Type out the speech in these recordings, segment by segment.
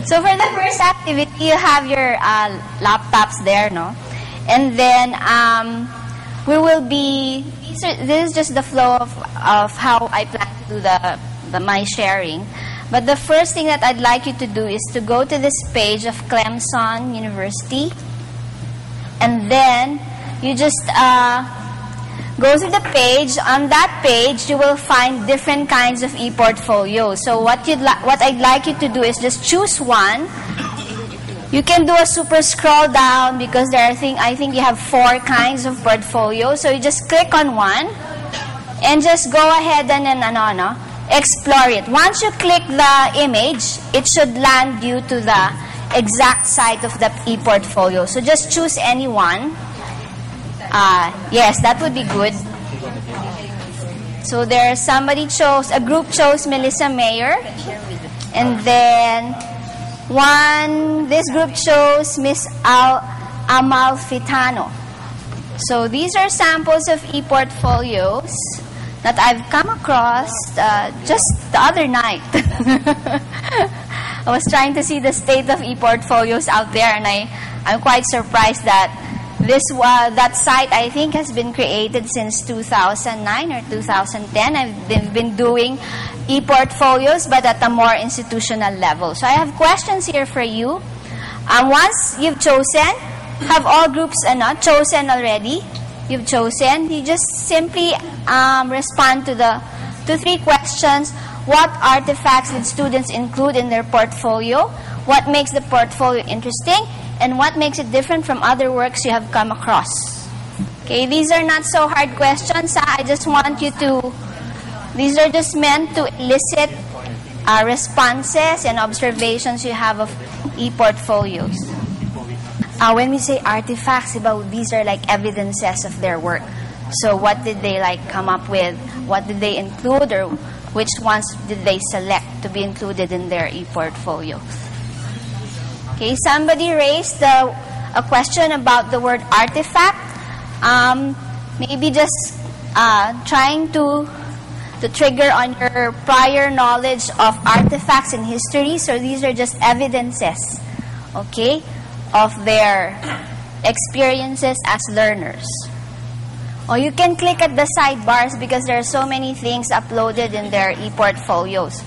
So for the first activity, you have your laptops there, no? And then we will be, this is just the flow of how I plan to do my sharing. But the first thing that I'd like you to do is to go to this page of Clemson University. And then you just go to the page. On that page, you will find different kinds of e-portfolios. So what I'd like you to do is just choose one. You can do a super scroll down because I think you have 4 kinds of portfolios. So you just click on one and just go ahead and explore it. Once you click the image, it should land you to the exact site of the e-portfolio. So just choose any one. Yes, that would be good. So a group chose Melissa Mayer. And then this group chose Miss Amalfitano. So these are samples of e-portfolios that I've come across just the other night. I was trying to see the state of e-portfolios out there, and I'm quite surprised that that site, I think, has been created since 2009 or 2010. I've been doing e-portfolios, but at a more institutional level. So I have questions here for you. Once you've chosen, have all groups chosen already? You've chosen. You just simply respond to 3 questions. What artifacts did students include in their portfolio? What makes the portfolio interesting? And what makes it different from other works you have come across? Okay, these are not so hard questions. I just want you these are just meant to elicit responses and observations you have of e-portfolios. When we say artifacts, these are like evidences of their work. So what did they come up with? What did they include, or which ones did they select to be included in their e-portfolio? Okay, somebody raised a question about the word artifact. Maybe just trying to trigger on your prior knowledge of artifacts in history. So these are just evidences, okay, of their experiences as learners. Or you can click at the sidebars because there are so many things uploaded in their e-portfolios.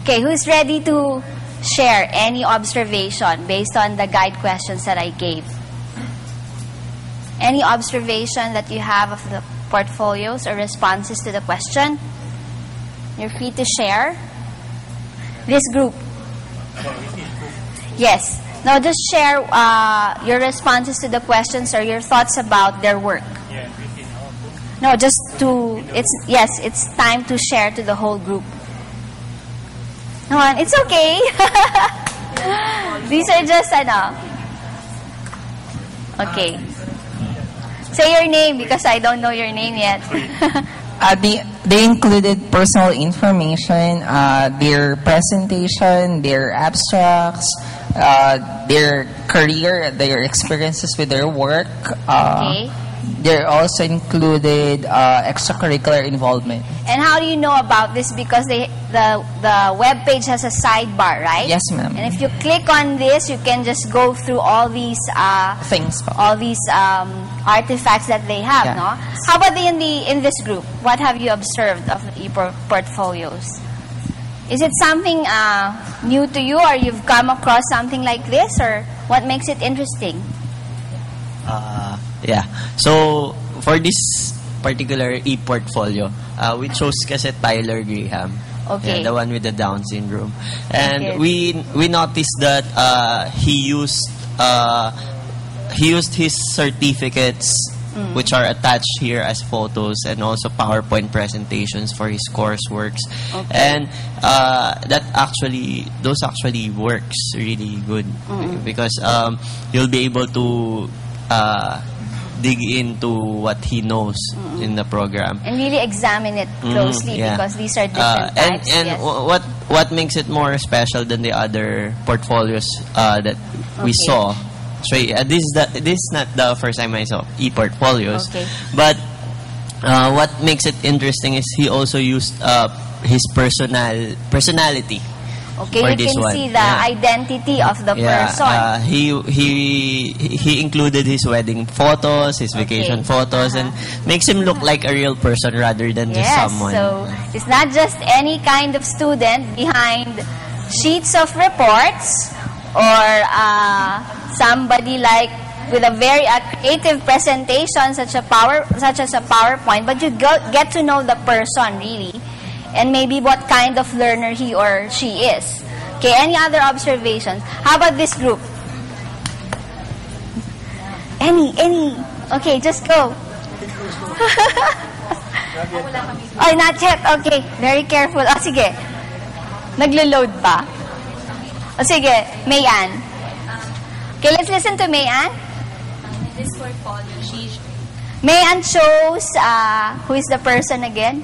Okay, who's ready to share any observation based on the guide questions that I gave? Any observation that you have of the portfolios or responses to the question? You're free to share. This group. Yes. No, just share your responses to the questions or your thoughts about their work. No, it's time to share to the whole group. No, it's okay. These are just okay. Say your name because I don't know your name yet. They included personal information, their presentation, their abstracts, their career, their experiences with their work. Okay. They also included extracurricular involvement. And how do you know about this? Because the web page has a sidebar, right? Yes, ma'am. And if you click on this, you can just go through all these things, all these artifacts that they have, yeah. No? How about in this group? What have you observed of the e-portfolios? Is it something new to you, or you've come across something like this, or what makes it interesting? Yeah. So, for this particular e-portfolio, we chose kasi Tyler Graham. Okay. Yeah, the one with the Down syndrome. And okay. we noticed that he used his certificates, which are attached here as photos, and also PowerPoint presentations for his courseworks. Okay. And those actually works really good, because you'll be able to dig into what he knows in the program and really examine it closely, yeah. Because these are different types. And yes. what makes it more special than the other portfolios that we saw. So this is not the first time I saw e-portfolios, okay. But what makes it interesting is he also used his personality. Okay, for you this can one. see the identity of the person. He included his wedding photos, his vacation photos, and makes him look like a real person rather than just someone. So it's not just any kind of student behind sheets of reports or somebody like with a very creative presentation such as a PowerPoint, but you get to know the person really, and maybe what kind of learner he or she is. Okay, any other observations? How about this group? Any? Okay, just go. Oh, not yet. Okay, very careful. Oh, sige. Naglo-load pa. Oh, sige, Mayan. Okay, let's listen to Mayan. This portfolio, Mayan shows, who is the person again?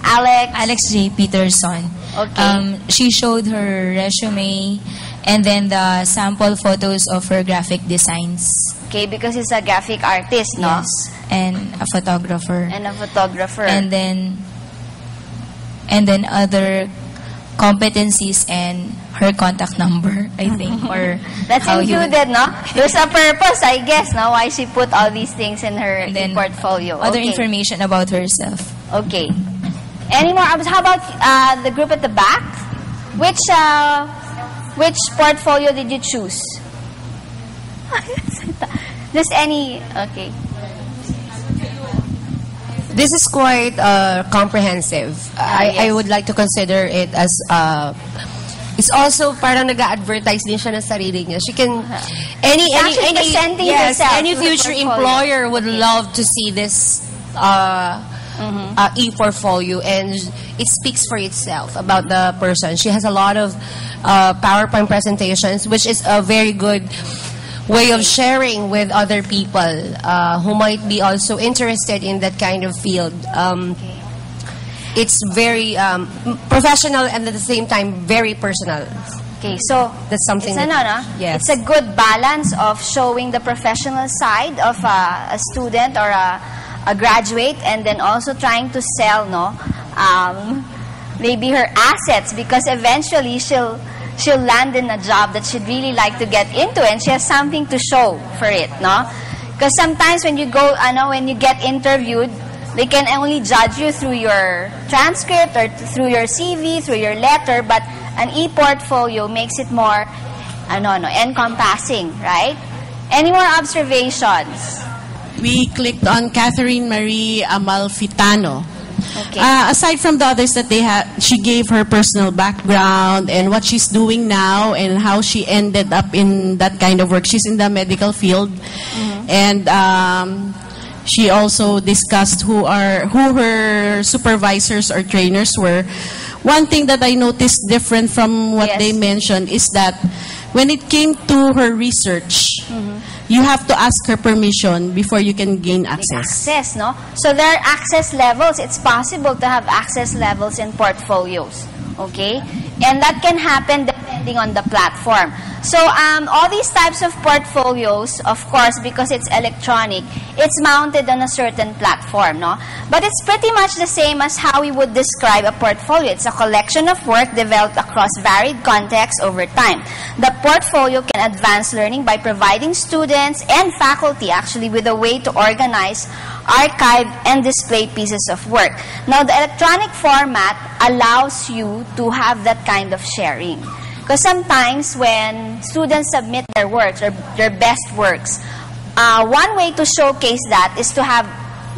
Alex J. Peterson. Okay. She showed her resume and then the sample photos of her graphic designs. Okay, because he's a graphic artist, no? Yes, and a photographer. And a photographer. And then other competencies and her contact number, I think, or that's how included, no? There's a purpose, I guess, no? Why she put all these things in her portfolio. Other Okay. information about herself. Okay. Any more? How about the group at the back? Which portfolio did you choose? Just any? Okay. This is quite comprehensive. Yes. I would like to consider it as it's also parang nag-advertise din siya ng sarili niya. She can actually presenting herself any with a future portfolio. employer would love to see this e-portfolio, and it speaks for itself about the person. She has a lot of PowerPoint presentations, which is a very good way of sharing with other people who might be also interested in that kind of field. It's very professional and at the same time very personal. Okay, so That's something it's yes. It's a good balance of showing the professional side of a student or a graduate, and then also trying to sell, maybe her assets, because eventually she'll land in a job that she'd really like to get into, and she has something to show for it, no? Because sometimes when you go, when you get interviewed, they can only judge you through your transcript or through your CV, through your letter, but an e-portfolio makes it more, encompassing, right? Any more observations? We clicked on Catherine Marie Amalfitano. Okay. Aside from the others that she gave her personal background and what she's doing now and how she ended up in that kind of work. She's in the medical field, and she also discussed who her supervisors or trainers were. One thing that I noticed different from what they mentioned is that when it came to her research, you have to ask her permission before you can gain access. Access, no? So there are access levels. It's possible to have access levels in portfolios, okay? And that can happen depending on the platform. So all these types of portfolios, of course, because it's electronic, it's mounted on a certain platform, no? But it's pretty much the same as how we would describe a portfolio. It's a collection of work developed across varied contexts over time. The portfolio can advance learning by providing students and faculty actually with a way to organize, archive, and display pieces of work. Now, the electronic format allows you to have that kind of sharing. Because sometimes when students submit their works or their best works, one way to showcase that is to have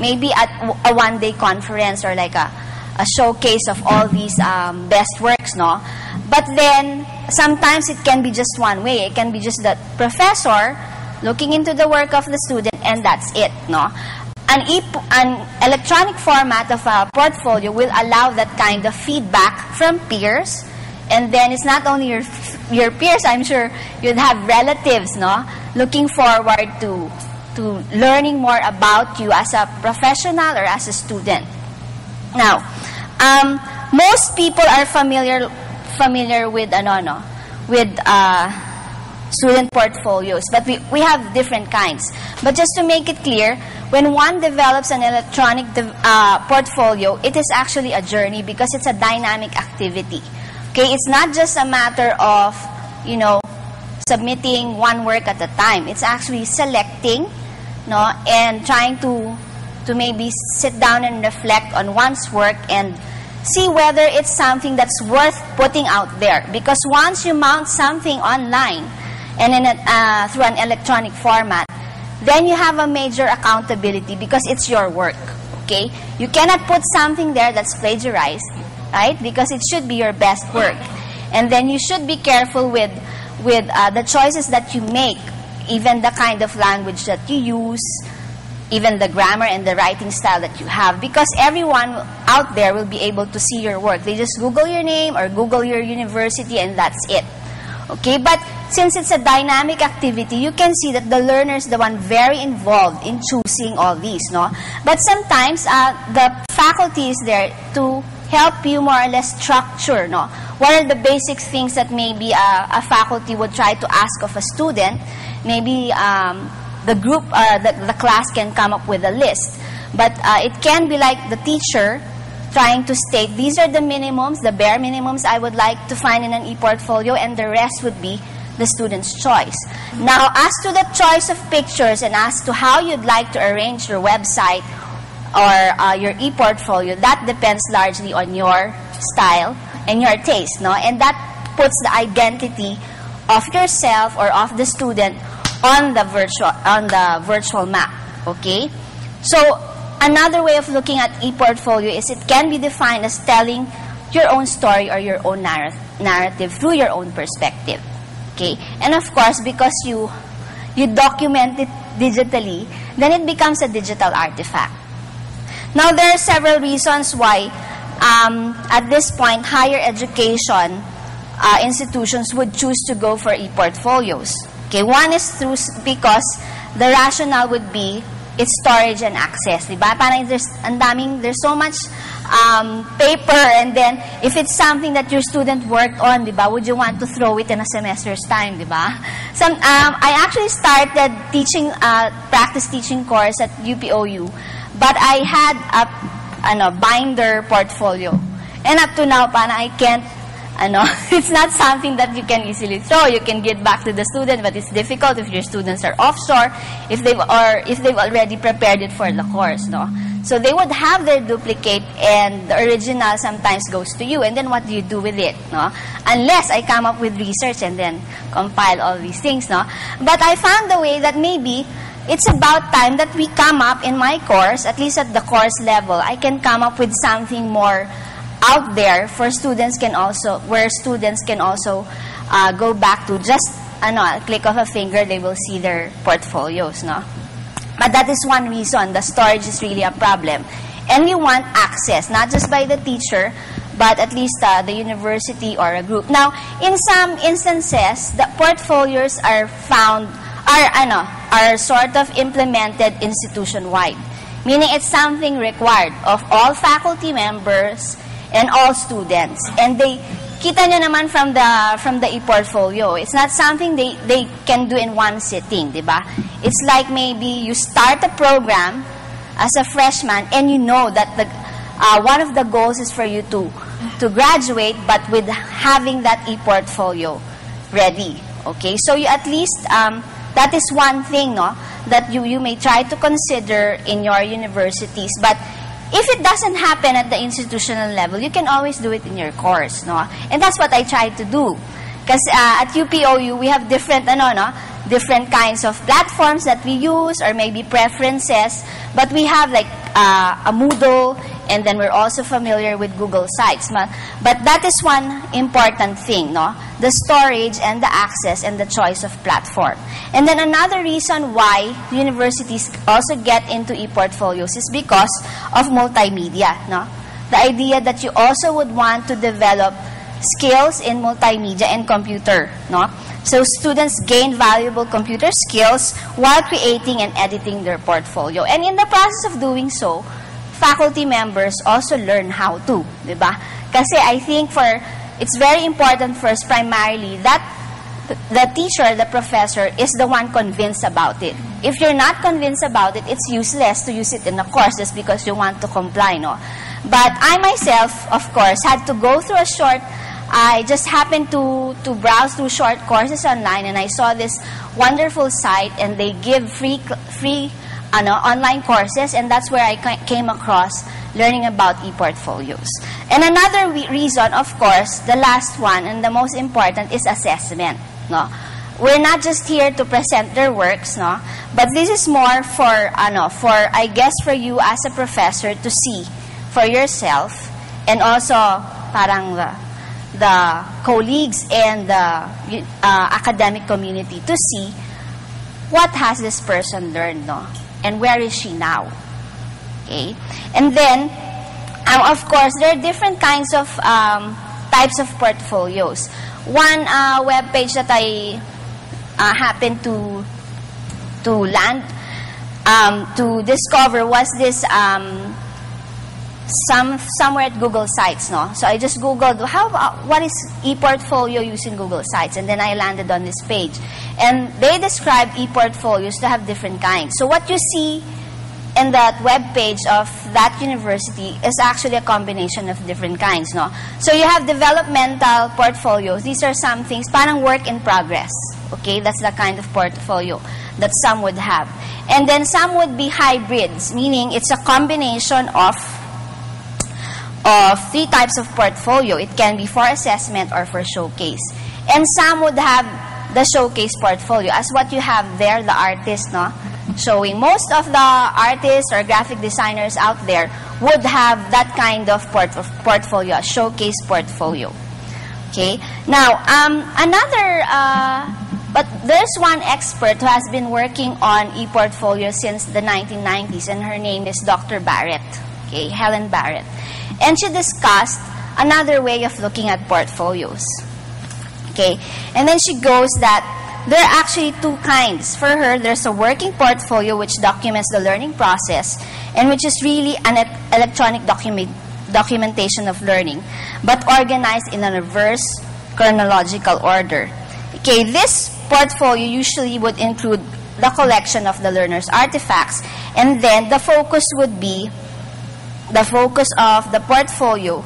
maybe a one-day conference or like a showcase of all these best works, no? But then sometimes it can be just one way. It can be just the professor looking into the work of the student, and that's it, no? An electronic format of a portfolio will allow that kind of feedback from peers. And then it's not only your peers, I'm sure you'd have relatives, no? Looking forward to learning more about you as a professional or as a student. Now, most people are familiar with student portfolios, but we have different kinds. But just to make it clear, when one develops an electronic portfolio, it is actually a journey because it's a dynamic activity. Okay, it's not just a matter of, you know, submitting one work at a time. It's actually selecting, no, and trying to maybe sit down and reflect on one's work and see whether it's something that's worth putting out there. Because once you mount something online and through an electronic format, then you have a major accountability because it's your work. Okay, you cannot put something there that's plagiarized, right? Because it should be your best work, and then you should be careful with the choices that you make, even the kind of language that you use, even the grammar and the writing style that you have, because everyone out there will be able to see your work. They just Google your name or Google your university and that's it. Okay, but since it's a dynamic activity, you can see that the learner is the one very involved in choosing all these, no? But sometimes the faculty is there to help you more or less structure, no? What are the basic things that maybe a faculty would try to ask of a student? Maybe the group, the class can come up with a list. But it can be like the teacher trying to state, these are the minimums, the bare minimums I would like to find in an e-portfolio, and the rest would be the student's choice. Now, as to the choice of pictures and as to how you'd like to arrange your website or your e-portfolio, that depends largely on your style and your taste, no? And that puts the identity of yourself or of the student on the virtual map, okay? So, another way of looking at e-portfolio is it can be defined as telling your own story or your own narrative through your own perspective, okay? And of course, because you document it digitally, then it becomes a digital artifact. Now, there are several reasons why at this point, higher education institutions would choose to go for e-portfolios. Okay, one is because the rationale would be its storage and access. Diba? Parang there's so much paper, and then if it's something that your student worked on, diba, would you want to throw it in a semester's time, diba? I actually started teaching practice teaching course at UPOU, but I had a binder portfolio, and up to now, I can't. It's not something that you can easily throw. You can get back to the student, but it's difficult if your students are offshore, if they've already prepared it for the course, no. So they would have their duplicate, and the original sometimes goes to you. And then what do you do with it, no? Unless I come up with research and then compile all these things, no. But I found a way that maybe it's about time that we come up in my course, at least at the course level, I can come up with something more out there for students where students can also go back to just a click of a finger, they will see their portfolios, no? But that is one reason the storage is really a problem. And we want access, not just by the teacher, but at least the university or a group. Now, in some instances, the portfolios are sort of implemented institution-wide, meaning it's something required of all faculty members and all students. And kita nyo naman from the e-portfolio, it's not something they can do in one sitting, diba? It's like maybe you start a program as a freshman and you know that one of the goals is for you to graduate, but with having that e-portfolio ready, okay? So you at least, that is one thing, no, that you may try to consider in your universities, but if it doesn't happen at the institutional level, you can always do it in your course, no? And that's what I try to do. Because at UPOU, we have different kinds of platforms that we use, or maybe preferences. But we have like a Moodle, and then we're also familiar with Google Sites. But that is one important thing, no? The storage and the access and the choice of platform. And then another reason why universities also get into e-portfolios is because of multimedia, no? The idea that you also would want to develop skills in multimedia and computer, no? So students gain valuable computer skills while creating and editing their portfolio. And in the process of doing so, faculty members also learn how to, diba? Kasi I think it's very important first, primarily, that the teacher, the professor, is the one convinced about it. If you're not convinced about it, it's useless to use it in a course just because you want to comply, no? But I myself, of course, had to go through a short I just happened to browse through short courses online, and I saw this wonderful site, and they give free online courses, and that's where I came across learning about e-portfolios. And another reason, of course, the last one and the most important is assessment. No, we're not just here to present their works, no, but this is more for I guess for you as a professor to see for yourself, and also parang the colleagues and the academic community to see what has this person learned, no, and where is she now. Okay, and then of course there are different kinds of types of portfolios. One web page that I happened to land to discover was this somewhere at Google Sites, no. So I just googled what is e-portfolio using Google Sites, and then I landed on this page, and they describe e-portfolios to have different kinds. So what you see in that web page of that university is actually a combination of different kinds, no. So you have developmental portfolios. These are some things, parang work in progress. Okay, that's the kind of portfolio that some would have. And then some would be hybrids, meaning it's a combination of three types of portfolio. It can be for assessment or for showcase. And some would have the showcase portfolio, as what you have there, the artist, no, showing. Most of the artists or graphic designers out there would have that kind of portfolio, a showcase portfolio. Okay. Now, but there's one expert who has been working on e-portfolio since the 1990s, and her name is Dr. Barrett. Okay, Helen Barrett. And she discussed another way of looking at portfolios. Okay, and then she goes that there are actually two kinds. For her, there's a working portfolio which documents the learning process, and which is really an electronic documentation of learning, but organized in a reverse chronological order. Okay, this portfolio usually would include the collection of the learner's artifacts, and then the focus of the portfolio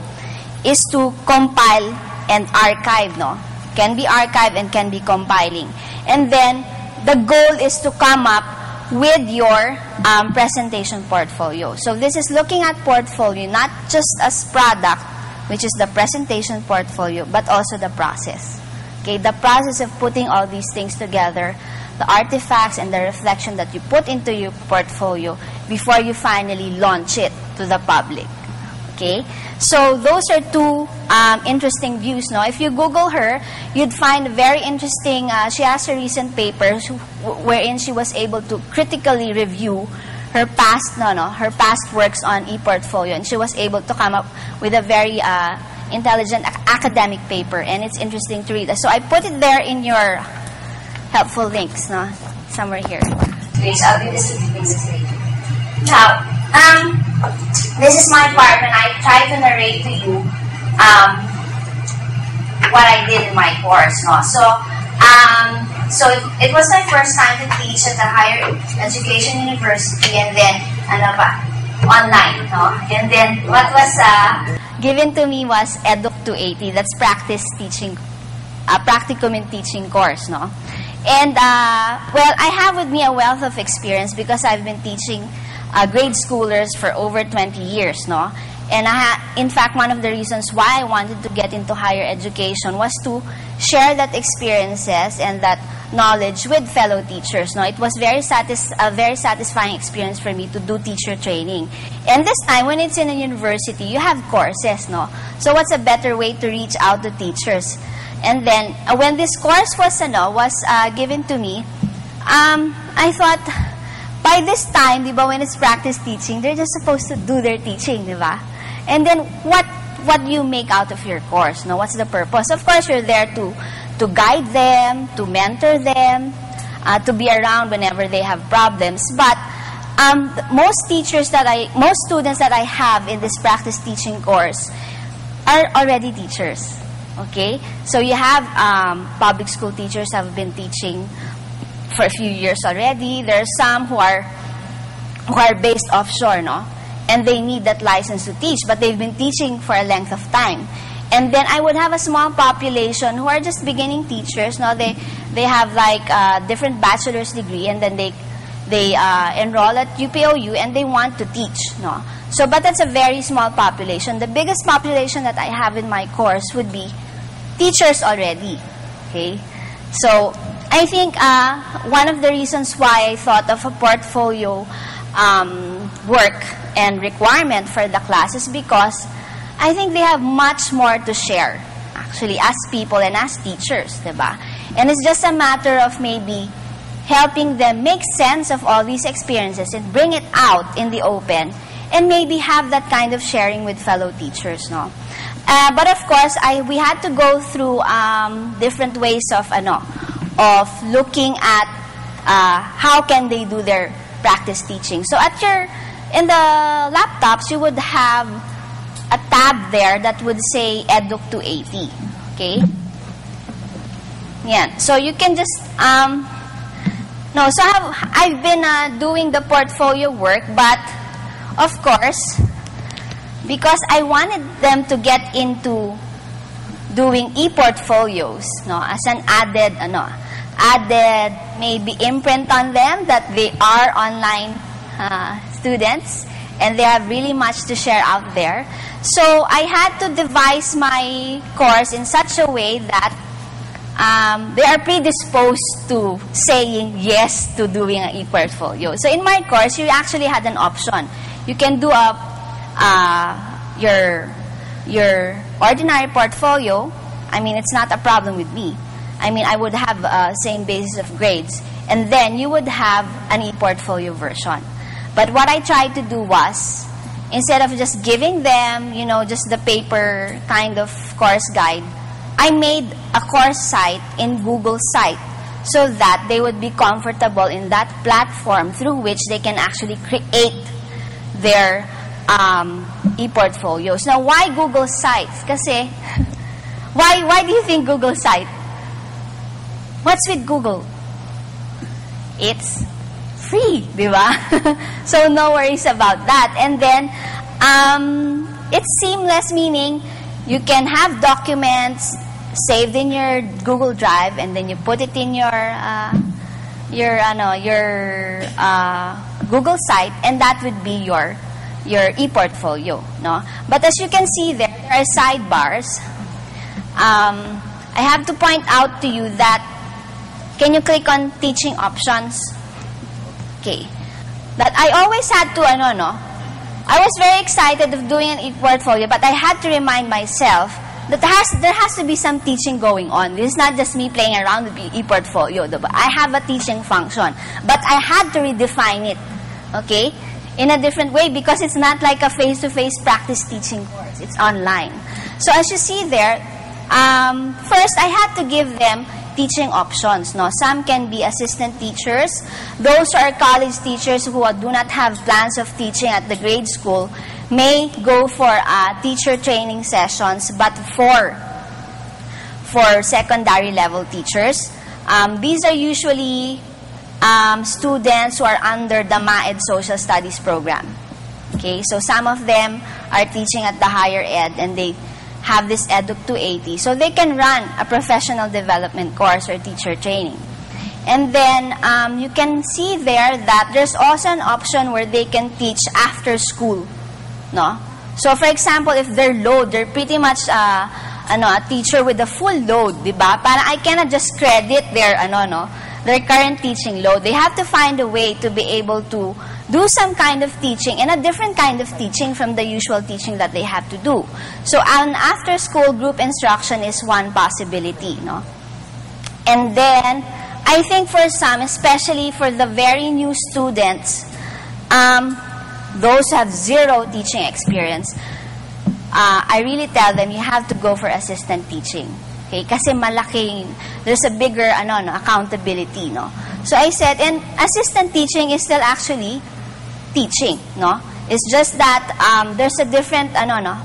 is to compile and archive, no? Can be archive and can be compiling. And then the goal is to come up with your presentation portfolio. So this is looking at portfolio not just as product, which is the presentation portfolio, but also the process. Okay, the process of putting all these things together, the artifacts and the reflection that you put into your portfolio before you finally launch it to the public. Okay, so those are two interesting views. Now, if you Google her, you'd find very interesting. She has a recent paper wherein she was able to critically review her past works on e-portfolio, and she was able to come up with a very intelligent academic paper, and it's interesting to read. So I put it there in your helpful links, no, somewhere here. Please, I'll be distributing this later. Now, this is my part when I try to narrate to you what I did in my course, no. So it was my first time to teach at a higher education university, and then online, no. And then what was given to me was Eduk 280. That's practicum in teaching course, no. And well, I have with me a wealth of experience because I've been teaching grade schoolers for over 20 years, no. And in fact, one of the reasons why I wanted to get into higher education was to share that experiences and that knowledge with fellow teachers, no. It was a very satisfying experience for me to do teacher training. And this time, when it's in a university, you have courses, no. So what's a better way to reach out to teachers? And then when this course was given to me, I thought, by this time, di ba, when it's practice teaching, they're just supposed to do their teaching, di ba? And then what do you make out of your course? No, what's the purpose? Of course, you're there to guide them, to mentor them, to be around whenever they have problems. But most students that I have in this practice teaching course are already teachers. Okay, so you have public school teachers have been teaching for a few years already. There are some who are based offshore, no, and they need that license to teach, but they've been teaching for a length of time. And then I would have a small population who are just beginning teachers. No, they have like different bachelor's degree, and then they enroll at UPOU and they want to teach. No, so but that's a very small population. The biggest population that I have in my course would be teachers already. Okay, so I think one of the reasons why I thought of a portfolio work and requirement for the class is because I think they have much more to share, actually, as people and as teachers, diba? And it's just a matter of maybe helping them make sense of all these experiences and bring it out in the open, and maybe have that kind of sharing with fellow teachers, no? But of course, we had to go through different ways of looking at how can they do their practice teaching. So in the laptops, you would have a tab there that would say Eduk 280. Okay? Yeah. So you can just so I've been doing the portfolio work, but of course, because I wanted them to get into doing e-portfolios, as an added maybe imprint on them that they are online students and they have really much to share out there. So I had to devise my course in such a way that they are predisposed to saying yes to doing an e-portfolio. So in my course, you actually had an option. You can do your ordinary portfolio. I mean, it's not a problem with me. I mean, I would have same basis of grades. And then you would have an e-portfolio version. But what I tried to do was, instead of just giving them, just the paper kind of course guide, I made a course site in Google Site so that they would be comfortable in that platform through which they can actually create their e-portfolios. Now, why Google Sites? Kasi, why do you think Google Site? What's with Google? It's free, di ba? So no worries about that. And then it's seamless, meaning you can have documents saved in your Google Drive, and then you put it in your Google Site, and that would be your e-portfolio, no? But as you can see there are sidebars. I have to point out to you that, can you click on teaching options? Okay. That I always had to, I was very excited of doing an e-portfolio, but I had to remind myself that there has to be some teaching going on. This is not just me playing around with the e-portfolio. I have a teaching function, but I had to redefine it, okay, in a different way, because it's not like a face-to-face practice teaching course. It's online. So as you see there, first I had to give them teaching options. No, some can be assistant teachers. Those are college teachers who do not have plans of teaching at the grade school may go for teacher training sessions, but for secondary level teachers. These are usually students who are under the MAED Social Studies program. Okay, so some of them are teaching at the higher ed and they have this Eduk 280. So they can run a professional development course or teacher training. And then you can see there that there's also an option where they can teach after school. No? So for example, if they're pretty much a teacher with a full load, diba? Para I cannot just credit their current teaching load. They have to find a way to be able to do some kind of teaching and a different kind of teaching from the usual teaching that they have to do. So an after-school group instruction is one possibility, no? And then I think for some, especially for the very new students, those who have zero teaching experience, I really tell them you have to go for assistant teaching. Okay, kasi there's a bigger accountability, no? So I said, and assistant teaching is still actually teaching, no? It's just that there's a different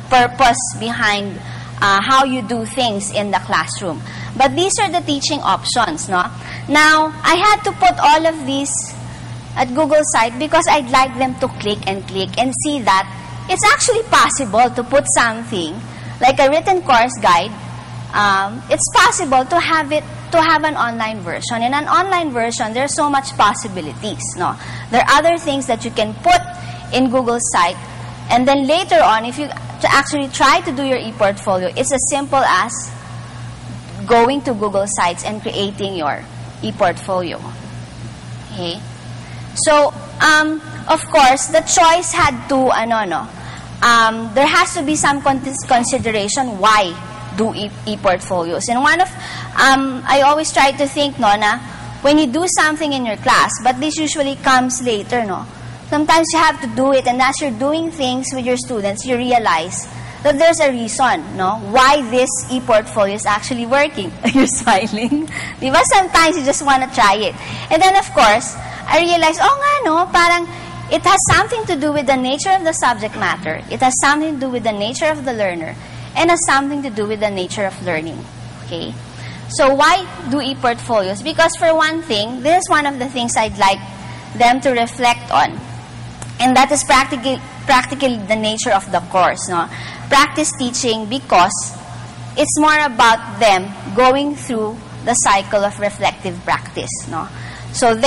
purpose behind how you do things in the classroom. But these are the teaching options, no? Now, I had to put all of these at Google Site because I'd like them to click and see that it's actually possible to put something like a written course guide, it's possible to have an online version. In an online version, there's so much possibilities, no? There are other things that you can put in Google's site, and then later on, if you actually try to do your e-portfolio, it's as simple as going to Google Sites and creating your e-portfolio. Okay? So, of course, the choice had to, there has to be some consideration why do e-portfolios. And one of, I always try to think, na when you do something in your class, but this usually comes later, sometimes you have to do it, and as you're doing things with your students, you realize that there's a reason, why this e-portfolio is actually working. You're smiling. Diba? Sometimes you just want to try it. And then, of course, I realized, parang it has something to do with the nature of the subject matter. It has something to do with the nature of the learner, and has something to do with the nature of learning. Okay? So why do e-portfolios? Because for one thing, this is one of the things I'd like them to reflect on. And that is practically the nature of the course. Practice teaching, because it's more about them going through the cycle of reflective practice. So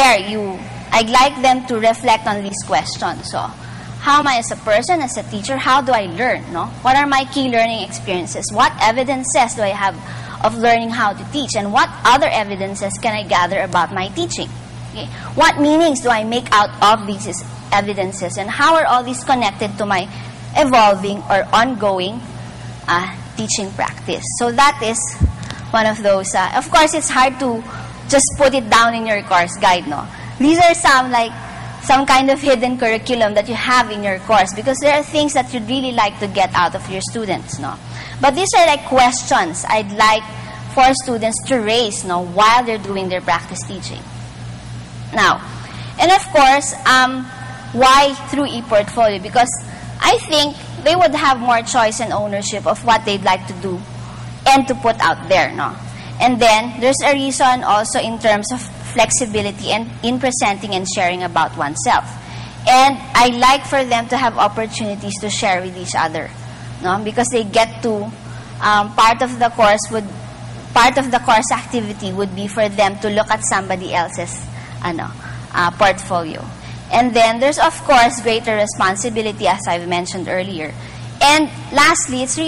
I'd like them to reflect on these questions. So, how am I as a person, as a teacher? How do I learn? What are my key learning experiences? What evidences do I have of learning how to teach? And what other evidences can I gather about my teaching? Okay. What meanings do I make out of these evidences? And how are all these connected to my evolving or ongoing teaching practice? So that is one of those. Of course, it's hard to just put it down in your course guide. These are some kind of hidden curriculum that you have in your course, because there are things that you'd really like to get out of your students. But these are like questions I'd like for students to raise while they're doing their practice teaching. Now, and of course, why through e-portfolio? Because I think they would have more choice and ownership of what they'd like to do and to put out there. And then, there's a reason also in terms of flexibility and in presenting and sharing about oneself. And I like for them to have opportunities to share with each other, because they get to part of the course activity would be for them to look at somebody else's portfolio. And then there's of course greater responsibility, as I've mentioned earlier. And lastly, it's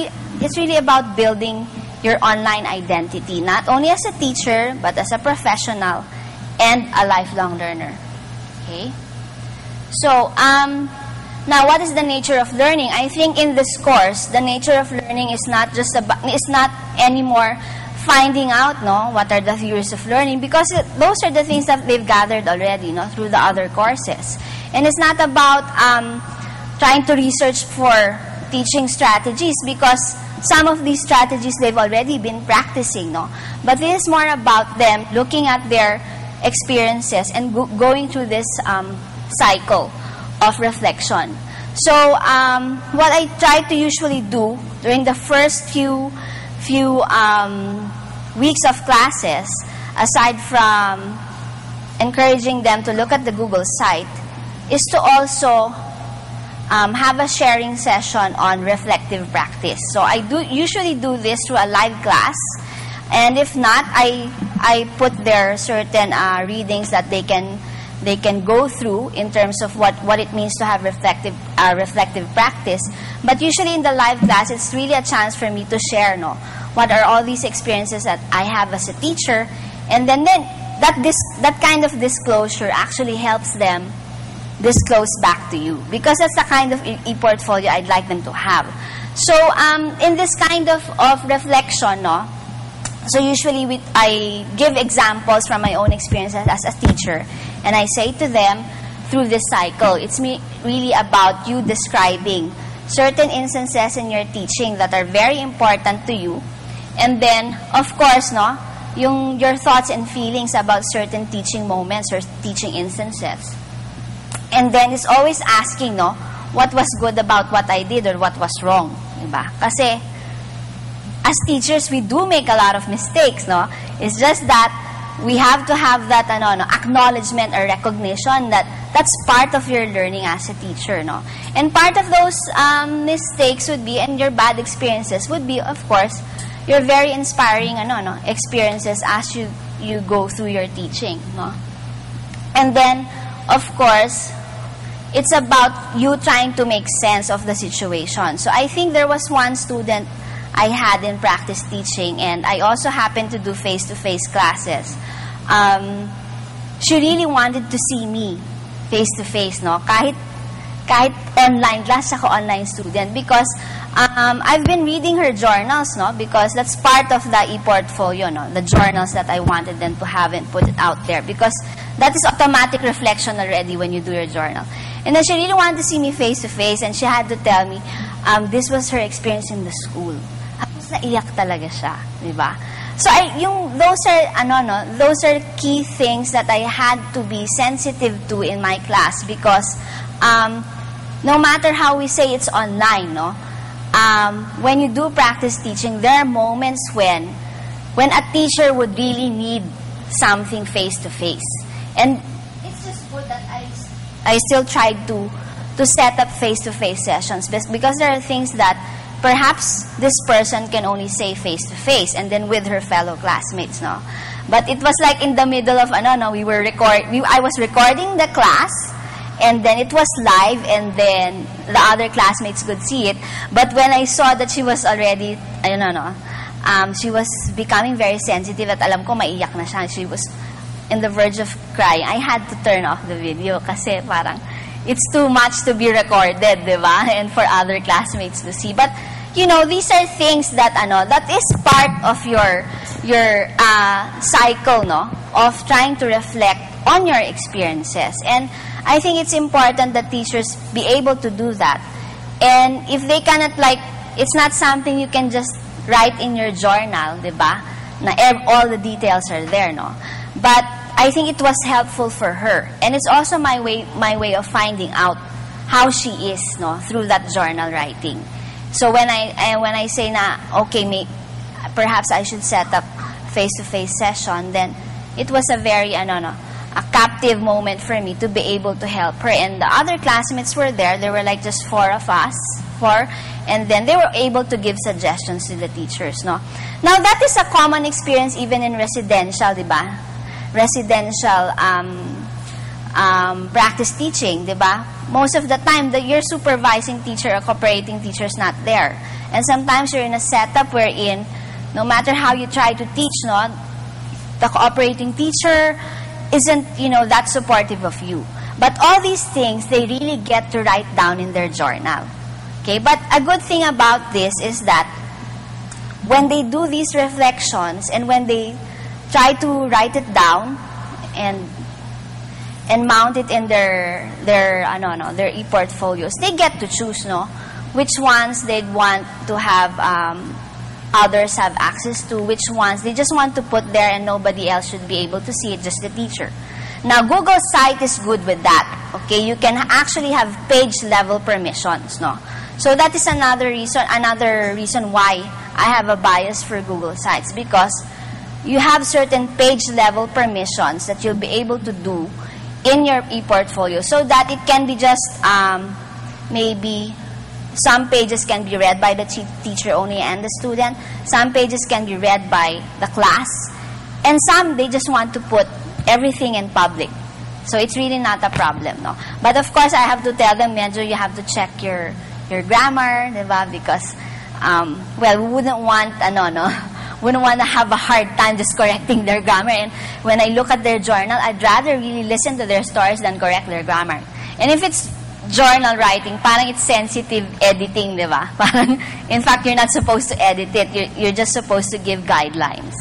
really about building your online identity, not only as a teacher but as a professional and a lifelong learner. Okay? So, now what is the nature of learning? I think in this course, the nature of learning is not anymore finding out, what are the theories of learning, because those are the things that they've gathered already, through the other courses. And it's not about trying to research for teaching strategies, because some of these strategies they've already been practicing, But this is more about them looking at their experiences and going through this cycle of reflection. So what I try to usually do during the first few weeks of classes, aside from encouraging them to look at the Google site, is to also have a sharing session on reflective practice. So I usually do this through a live class, and if not, I put there certain readings that they can go through in terms of what it means to have reflective practice. But usually in the live class, it's really a chance for me to share, what are all these experiences that I have as a teacher, and then that kind of disclosure actually helps them disclose back to you, because that's the kind of e-portfolio I'd like them to have. So in this kind of reflection, so usually I give examples from my own experiences as a teacher, and I say to them, through this cycle, it's really about you describing certain instances in your teaching that are very important to you, and then, of course, your thoughts and feelings about certain teaching moments or teaching instances. And then it's always asking, what was good about what I did or what was wrong, diba? Kasi as teachers, we do make a lot of mistakes, It's just that we have to have that acknowledgement or recognition that that's part of your learning as a teacher, no? And part of those mistakes would be, and your bad experiences would be, of course, your very inspiring experiences as you go through your teaching, no? And then, of course, it's about you trying to make sense of the situation. So I think there was one student I had in practice teaching, and I also happened to do face-to-face classes. She really wanted to see me face-to-face, no? Kahit online class, ako online student, because I've been reading her journals, no? Because that's part of the e-portfolio, no? The journals that I wanted them to have and put it out there, because that is automatic reflection already when you do your journal. And then she really wanted to see me face-to-face, and she had to tell me this was her experience in the school. Tapos naiyak talaga siya, di ba? So those are key things that I had to be sensitive to in my class, because no matter how we say it's online, no, when you do practice teaching, there are moments when a teacher would really need something face-to-face. And it's just good that I still tried to set up face-to-face sessions, because there are things that perhaps this person can only say face-to-face and then with her fellow classmates, no? But it was like in the middle of, I was recording the class, and then it was live, and then the other classmates could see it. But when I saw that she was already, she was becoming very sensitive, at alam ko maiyak na siya, she was in the verge of crying, I had to turn off the video kasi parang it's too much to be recorded, di ba? And for other classmates to see. But, these are things that, that is part of your cycle, no? Of trying to reflect on your experiences. And I think it's important that teachers be able to do that. And if they cannot, it's not something you can just write in your journal, di ba? Na all the details are there, no? But I think it was helpful for her. And it's also my way of finding out how she is, no, through that journal writing. So when I say na, okay, perhaps I should set up face-to-face session, then it was a very, a captive moment for me to be able to help her. And the other classmates were there. There were just four of us, and then they were able to give suggestions to the teachers, no? Now, that is a common experience even in residential, di ba? Residential practice teaching, di ba? Most of the time, your supervising teacher or cooperating teacher is not there. And sometimes you're in a setup wherein, no matter how you try to teach, no, the cooperating teacher isn't, that supportive of you. But all these things, they really get to write down in their journal. Okay? But a good thing about this is that when they do these reflections and when they try to write it down and mount it in their e-portfolios, they get to choose, no, which ones they'd want to have others have access to, which ones they just want to put there and nobody else should be able to see it, just the teacher. Now, Google Site is good with that. Okay, you can actually have page level permissions, no. So that is another reason why I have a bias for Google Sites, because you have certain page level permissions that you'll be able to do in your e-portfolio, so that it can be just maybe some pages can be read by the teacher only and the student, some pages can be read by the class, and some they just want to put everything in public. So it's really not a problem, no. But of course, I have to tell them, medyo you have to check your grammar, diba? Because we wouldn't want wouldn't want to have a hard time just correcting their grammar. And when I look at their journal, I'd rather really listen to their stories than correct their grammar. And if it's journal writing, parang it's sensitive editing, di ba? Parang, in fact, you're not supposed to edit it. You're just supposed to give guidelines.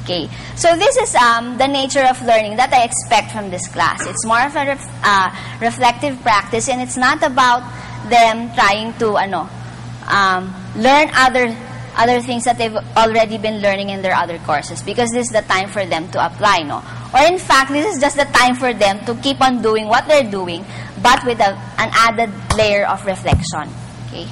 Okay. So this is the nature of learning that I expect from this class. It's more of a reflective practice, and it's not about them trying to learn other things that they've already been learning in their other courses, because this is the time for them to apply, no? Or in fact, this is just the time for them to keep on doing what they're doing, but with an added layer of reflection. Okay.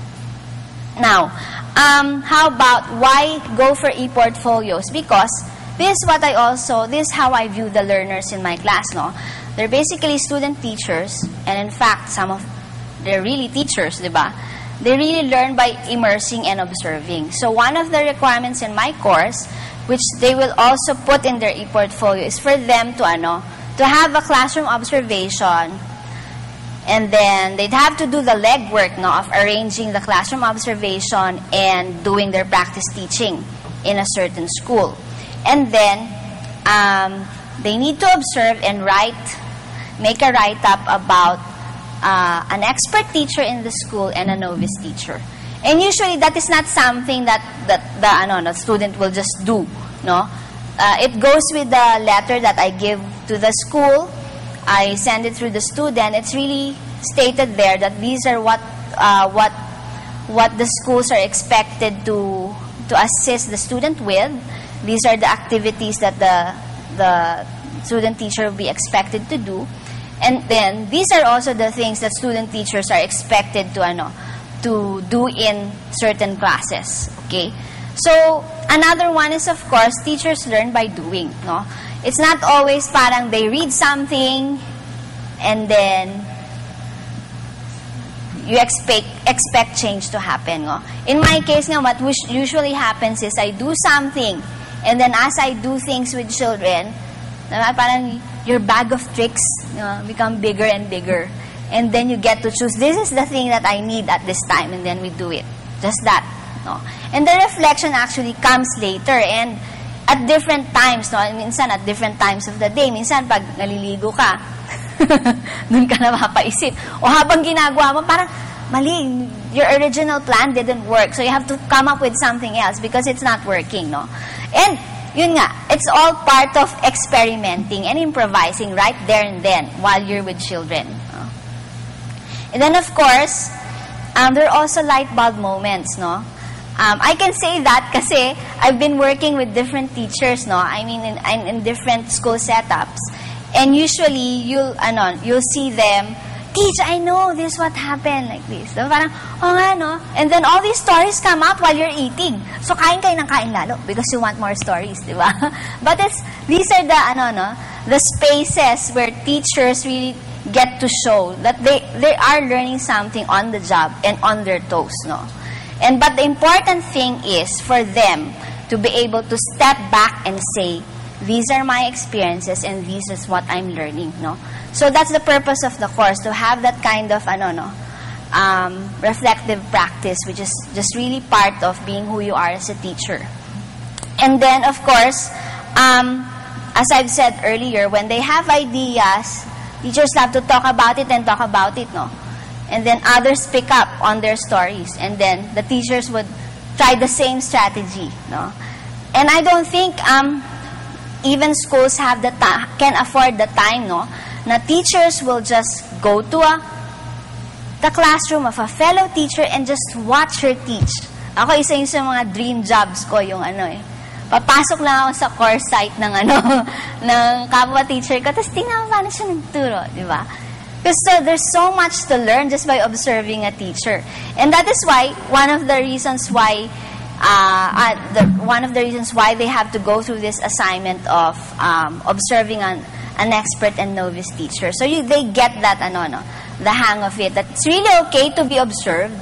Now, how about why go for e-portfolios? Because this is how I view the learners in my class, no? They're basically student teachers, and in fact, they're really teachers, diba? They really learn by immersing and observing. So one of the requirements in my course, which they will also put in their e-portfolio, is for them to have a classroom observation, and then they'd have to do the legwork of arranging the classroom observation and doing their practice teaching in a certain school. And then they need to observe and make a write-up about an expert teacher in the school and a novice teacher. And usually that is not something that the student will just do. No, it goes with the letter that I give to the school. I send it through the student. It's really stated there that these are what the schools are expected to assist the student with. These are the activities that the student teacher will be expected to do. And then these are also the things that student teachers are expected to do in certain classes. Okay? So another one is, of course, teachers learn by doing. No? It's not always parang they read something and then you expect change to happen. No? In my case, what usually happens is I do something, and then as I do things with children, parang your bag of tricks become bigger and bigger. And then you get to choose, this is the thing that I need at this time, and then we do it. Just that. No? And the reflection actually comes later, and at different times. Minsan at different times of the day. Minsan pag naliligo ka, dun ka napapaisip. O habang ginagawa mo, parang mali, your original plan didn't work. So you have to come up with something else because it's not working. No? And yun nga, it's all part of experimenting and improvising right there and then while you're with children. And then, of course, there are also light bulb moments, no? I can say that kasi I've been working with different teachers, no? I mean, in different school setups. And usually, you'll see them, teach, I know this what happened, like this. So, parang, oh nga, no? And then all these stories come up while you're eating. So, kain kayo ng kain lalo because you want more stories, di ba? But these are the spaces where teachers really get to show that they are learning something on the job and on their toes, no? But the important thing is for them to be able to step back and say, these are my experiences and this is what I'm learning, no? So that's the purpose of the course, to have that kind of reflective practice, which is just really part of being who you are as a teacher. And then, of course, as I've said earlier, when they have ideas, teachers have to talk about it and talk about it, no? And then others pick up on their stories, and then the teachers would try the same strategy, no? And I don't think even schools have can afford the time, no? Na teachers will just go to the classroom of a fellow teacher and just watch her teach. Ako, isa yung sa mga dream jobs ko, yung papasok lang ako sa course site ng ng kapwa teacher ko, tapos tingnan paano siya nagturo, di ba? Because there's so much to learn just by observing a teacher. And that is why one of the reasons why they have to go through this assignment of observing an expert and novice teacher. So they get that the hang of it, that it's really okay to be observed,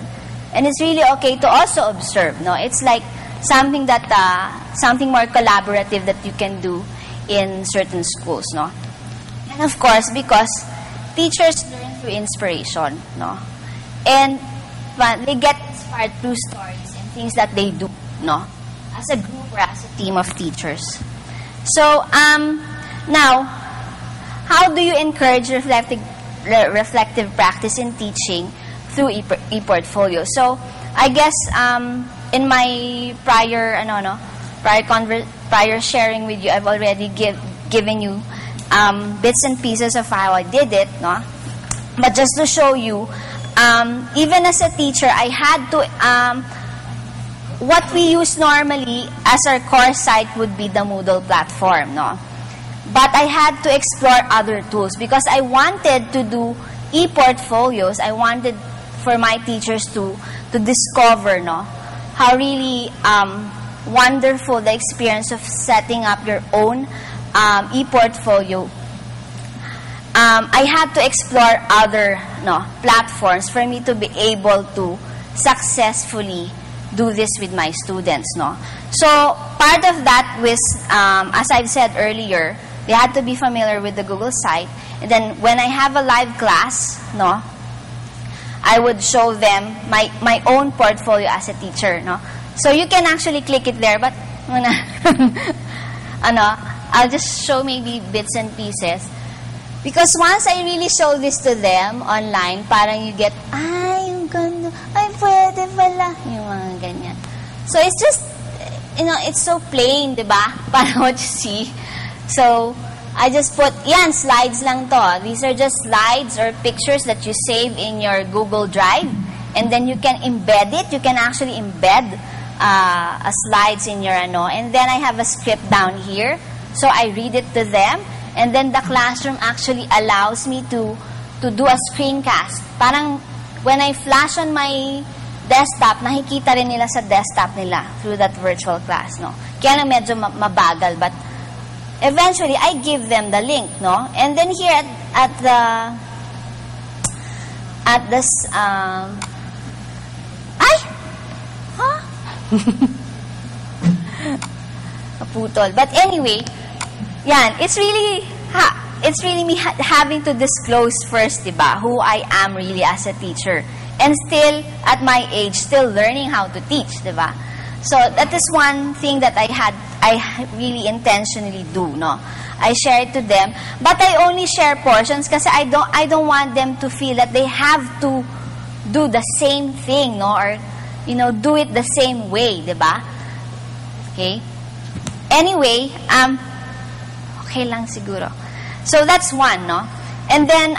and it's really okay to also observe. No, it's like something more collaborative that you can do in certain schools. No, and of course because teachers learn through inspiration. No, and they get inspired through stories and things that they do. No, as a group or as a team of teachers. So now, how do you encourage reflective practice in teaching through e-portfolio? So, I guess in my prior sharing with you, I've already given you bits and pieces of how I did it, no? But just to show you, even as a teacher, I had to what we use normally as our course site would be the Moodle platform, no? But I had to explore other tools because I wanted to do e-portfolios. I wanted for my teachers to discover, no, how really wonderful the experience of setting up your own e-portfolio I had to explore other platforms for me to be able to successfully do this with my students. So part of that was, as I've said earlier, they had to be familiar with the Google site. And then when I have a live class, I would show them my own portfolio as a teacher. So you can actually click it there, but I'll just show maybe bits and pieces. Because once I really show this to them online, parang you get, yung ganda, pwede pala, yung mga ganyan. So it's just, it's so plain, diba? Parang what you see. So I just put, slides lang to. These are just slides or pictures that you save in your Google Drive. And then you can embed it. You can actually embed slides in your And then I have a script down here. So I read it to them. And then the classroom actually allows me to do a screencast. Parang when I flash on my desktop, nakikita rin nila sa desktop nila through that virtual class. Kaya lang medyo mabagal. But eventually, I give them the link, And then here at this, Kaputol. But anyway, it's really me having to disclose first, diba, who I am really as a teacher. And still, at my age, still learning how to teach, diba? So that is one thing that I really intentionally do, I share it to them, but I only share portions kasi I don't want them to feel that they have to do the same thing, or do it the same way, diba? Okay? Anyway, okay lang siguro. So that's one, And then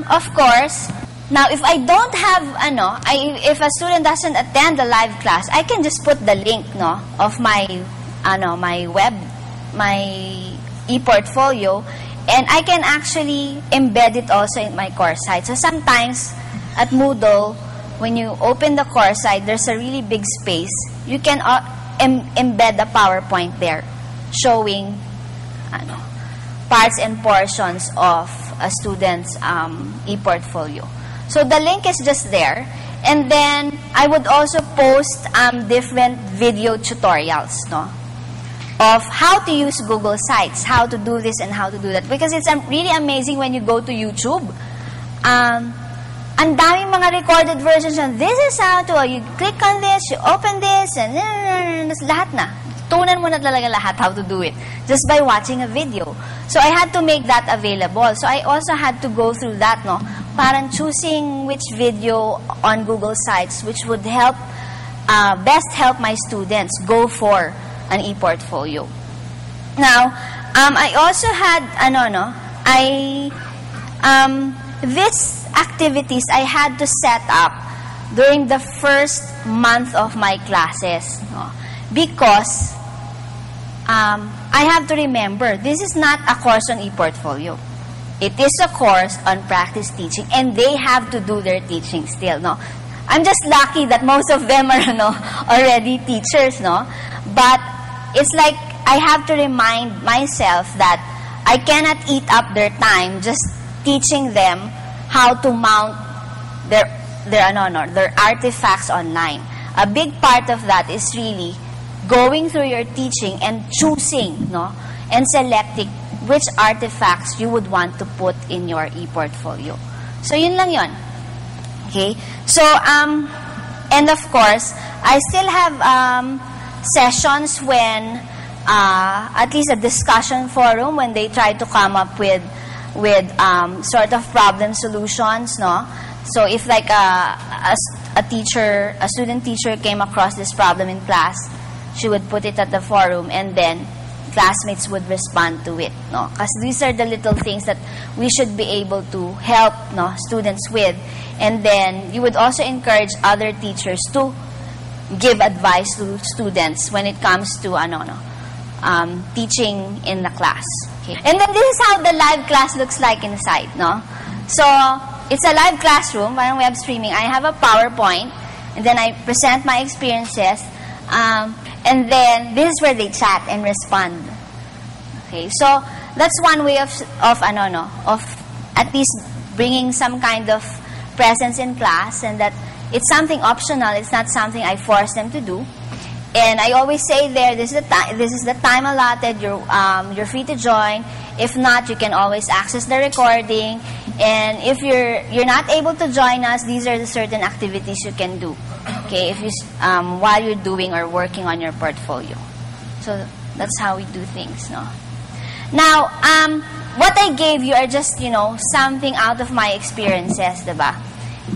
of course, now if I don't have if a student doesn't attend the live class, I can just put the link, of my e-portfolio, and I can actually embed it also in my course site. So sometimes at Moodle, when you open the course site, there's a really big space. You can embed a PowerPoint there showing parts and portions of a student's e-portfolio. So the link is just there. And then I would also post different video tutorials, of how to use Google Sites, how to do this and how to do that. Because it's really amazing when you go to YouTube. Ang daming mga recorded versions on this is how to, you click on this, you open this, and lahat na. Tunan mo na talaga lahat how to do it just by watching a video. So I had to make that available. So I also had to go through that, parang choosing which video on Google Sites which would help, best help my students go for an e-portfolio. Now, I also had, these activities I had to set up during the first month of my classes, because I have to remember, this is not a course on e-portfolio. It is a course on practice teaching, and they have to do their teaching still, I'm just lucky that most of them are, already teachers, But it's like I have to remind myself that I cannot eat up their time just teaching them how to mount their artifacts online. A big part of that is really going through your teaching and choosing, and selecting which artifacts you would want to put in your e-portfolio. So yun lang yun. Okay? So and of course, I still have sessions when at least a discussion forum when they try to come up with sort of problem solutions, So if like a student teacher came across this problem in class, she would put it at the forum, and then classmates would respond to it, Because these are the little things that we should be able to help, students with. And then you would also encourage other teachers to give advice to students when it comes to teaching in the class. Okay. And then this is how the live class looks like inside, So it's a live classroom, parang web streaming. I have a PowerPoint, and then I present my experiences, and then this is where they chat and respond. Okay, so that's one way of at least bringing some kind of presence in class, and that it's something optional. It's not something I force them to do. And I always say there, this is the time allotted. You're free to join. If not, you can always access the recording. And if you're not able to join us, these are the certain activities you can do. Okay, if you while you're doing or working on your portfolio. So that's how we do things, no? Now, what I gave you are just, something out of my experiences, diba?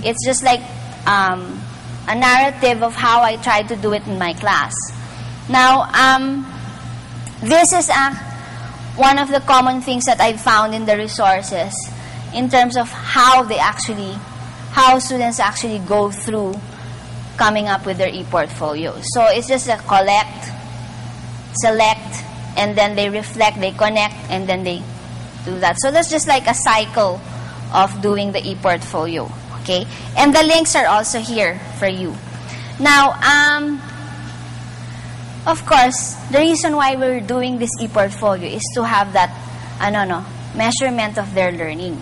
It's just like a narrative of how I try to do it in my class. Now, this is one of the common things that I've found in the resources in terms of how students actually go through coming up with their e-portfolio. So it's just a collect, select, and then they reflect, they connect, and then they do that. So that's just like a cycle of doing the e-portfolio. Okay? And the links are also here for you. Now, of course, the reason why we're doing this e-portfolio is to have that, measurement of their learning.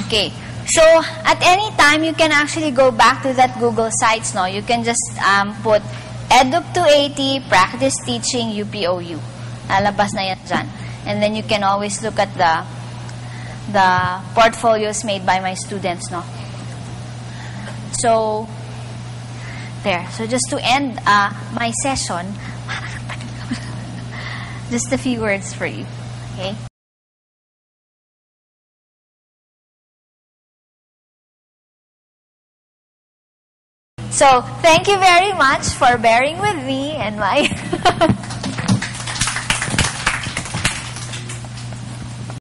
Okay? So, at any time, you can actually go back to that Google Sites, no? You can just put EdUp 280, Practice Teaching, UPOU. Lalabas na yan dyan. And then you can always look at the portfolios made by my students, no? So, there. So, just to end my session, just a few words for you. Okay? So, thank you very much for bearing with me and my